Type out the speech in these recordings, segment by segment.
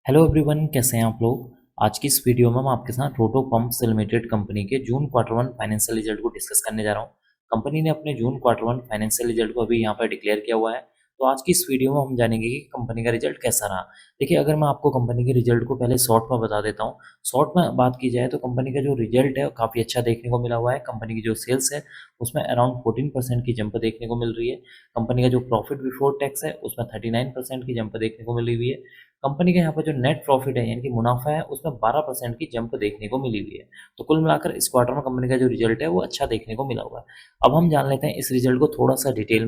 Hello everyone, कैसे हैं आप लोग। आज की इस वीडियो में मैं आपके साथ रोटो पंप्स लिमिटेड कंपनी के जून क्वार्टर वन फाइनेंशियल रिजल्ट को डिस्कस करने जा रहा हूं। कंपनी ने अपने जून क्वार्टर वन फाइनेंशियल रिजल्ट को अभी यहां पर डिक्लेयर किया हुआ है। तो आज की इस वीडियो में हम जानेंगे कि कंपनी का रिजल्ट कैसा रहा। देखिए, अगर मैं आपको कंपनी के रिजल्ट को पहले शॉर्ट में बता देता हूँ। शॉर्ट में बात की जाए तो कंपनी का जो रिजल्ट है काफ़ी अच्छा देखने को मिला हुआ है। कंपनी की जो सेल्स है उसमें अराउंड 14% की जंप देखने को मिल रही है। कंपनी का जो प्रॉफिट बिफोर टैक्स है उसमें 39% की जंप देखने को मिली हुई है। कंपनी के यहाँ पर जो नेट प्रॉफिट है यानी कि मुनाफा है उसमें 12% की जंप देखने को मिली हुई है। तो कुल मिलाकर इस क्वार्टर में कंपनी का जो रिजल्ट है वो अच्छा देखने को मिला हुआ है। अब हम जान लेते हैं इस रिजल्ट को थोड़ा सा डिटेल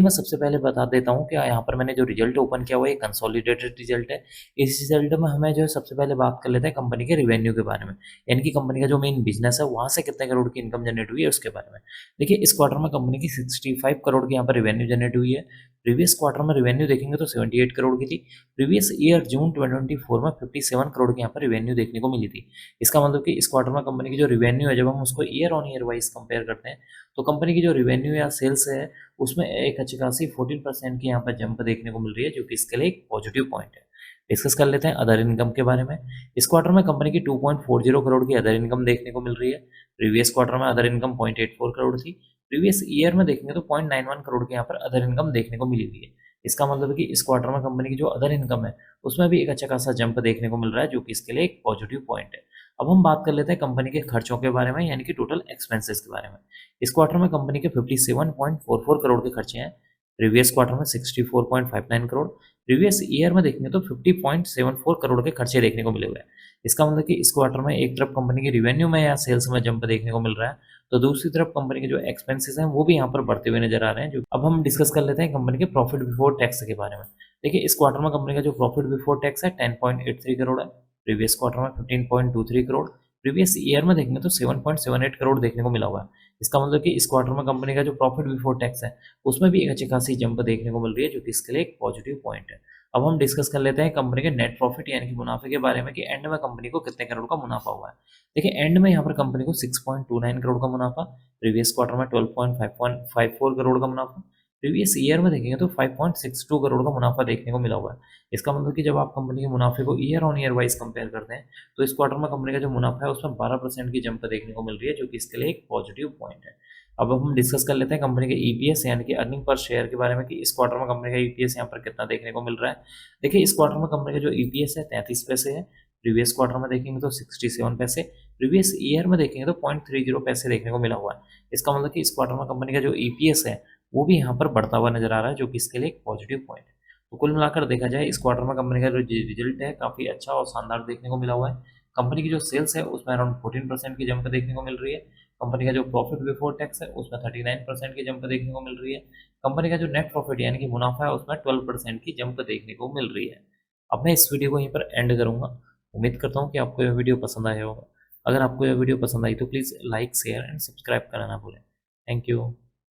में सबसे पहले बता देता हूँ कि यहाँ पर मैंने जो रिजल्ट ओपन किया हुआ है ये कंसोलिडेटेड रिजल्ट है। इस रिजल्ट में हमें जो है सबसे पहले बात कर लेते हैं कंपनी के रिवेन्यू के बारे में, यानी कि कंपनी का जो मेन बिजनेस है वहाँ से कितने करोड़ की इनकम जनरेट हुई है उसके बारे में। देखिए, इस क्वार्टर में कंपनी की 65 करोड़ की यहाँ पर रिवेन्यू जनरेट हुई है। प्रीवियस क्वार्टर में रिवेन्यू देखेंगे तो 78 करोड़ की थी। प्रीवियस ईयर जून 2024 में 57 करोड़ की यहाँ पर रिवेन्यू देखने को मिली थी। इसका मतलब कि इस क्वार्टर में कंपनी की जो रिवेन्यू है जब हम उसको year on year wise compare करते हैं तो कंपनी की जो रिवेन्यू या सेल्स है उसमें एक अच्छी खासी 14% की यहाँ पर जंप देखने को मिल रही है, जो कि इसके लिए एक पॉजिटिव पॉइंट है। डिस्कस कर लेते हैं अदर इनकम के बारे में। इस क्वार्टर में कंपनी की 2.40 करोड़ की अदर इनकम देखने को मिल रही है। प्रीवियस क्वार्टर में अदर इनकम 0.84 करोड़ थी। प्रीवियस ईयर में देखेंगे तो 0.91 करोड़ की यहाँ पर अदर इनकम देखने को मिली हुई है। इसका मतलब है कि इस क्वार्टर में कंपनी की जो अदर इनकम है उसमें भी एक अच्छा खासा जंप देखने को मिल रहा है, जो कि इसके लिए एक पॉजिटिव पॉइंट है। अब हम बात कर लेते हैं कंपनी के खर्चों के बारे में, यानी कि टोटल एक्सपेंसेस के बारे में। इस क्वार्टर में कंपनी के 57.44 करोड़ के खर्चे हैं। प्रीवियस क्वार्टर में 64.59 करोड़। प्रीवियस ईयर में देखेंगे तो 50.74 करोड़ के खर्चे देखने को मिले हुए हैं। इसका मतलब कि इस क्वार्टर में एक तरफ कंपनी की रिवेन्यू में या सेल्स में जंप देखने को मिल रहा है, तो दूसरी तरफ कंपनी के जो एक्सपेंसेस हैं वो भी यहाँ पर बढ़ते हुए नजर आ रहे हैं। जो अब हम डिस्कस कर लेते हैं कंपनी के प्रॉफिट बिफोर टैक्स के बारे में। देखिए, इस क्वार्टर में कंपनी का जो प्रॉफिट बिफोर टैक्स है 10.83 करोड़ है। प्रीवियस क्वार्टर में 15.23 करोड़। प्रीवियस ईयर में देखेंगे तो 7.78 करोड़ देखने को मिला हुआ है। इसका मतलब कि इस क्वार्टर में कंपनी का जो प्रॉफिट बिफोर टैक्स है उसमें भी एक अच्छी खासी जंप देखने को मिल रही है, जो कि इसके लिए एक पॉजिटिव पॉइंट है। अब हम डिस्कस कर लेते हैं कंपनी के नेट प्रॉफिट यानी कि मुनाफे के बारे में कि एंड में कंपनी को कितने करोड़ का मुनाफा हुआ है। देखिए, एंड में यहाँ पर कंपनी को 6.29 करोड़ का मुनाफा। प्रीवियस क्वार्टर में 12.54 करोड़ का मुनाफा। प्रीवियस ईयर में देखेंगे तो 5.62 करोड़ का मुनाफा देखने को मिला हुआ है। इसका मतलब कि जब आप कंपनी के मुनाफे को year on year wise compare करते हैं तो इस क्वार्टर में कंपनी का जो मुनाफा है उसमें 12% की जंप देखने को मिल रही है, जो कि इसके लिए एक पॉजिटिव पॉइंट है। अब हम डिस्कस कर लेते हैं कंपनी के ईपीएस यानी कि अर्निंग पर शेयर के बारे में कि इस क्वार्टर में कंपनी का ईपीएस यहाँ पर कितना देखने को मिल रहा है। देखिए, इस क्वार्टर में कंपनी का जो ईपीएस है 33 पैसे है। प्रीवियस क्वार्टर में देखेंगे तो 67 पैसे। प्रीवियस ईयर में देखेंगे तो 0.30 पैसे देखने को मिला हुआ है। इसका मतलब कि इस क्वार्टर में कंपनी का जो ईपीएस है वो भी यहाँ पर बढ़ता हुआ नजर आ रहा है, जो कि इसके लिए एक पॉजिटिव पॉइंट है। तो कुल मिलाकर देखा जाए इस क्वार्टर में कंपनी का जो रिजल्ट है काफ़ी अच्छा और शानदार देखने को मिला हुआ है। कंपनी की जो सेल्स है उसमें अराउंड 14% की जंप देखने को मिल रही है। कंपनी का जो प्रॉफिट बिफोर टैक्स है उसमें 39% की जंप देखने को मिल रही है। कंपनी का जो नेट प्रॉफिट यानी कि मुनाफा है उसमें 12% की जंप देखने को मिल रही है। अब मैं इस वीडियो को यहीं पर एंड करूंगा। उम्मीद करता हूँ कि आपको यह वीडियो पसंद आया होगा। अगर आपको यह वीडियो पसंद आई तो please like share and subscribe करना ना भूलें। Thank you.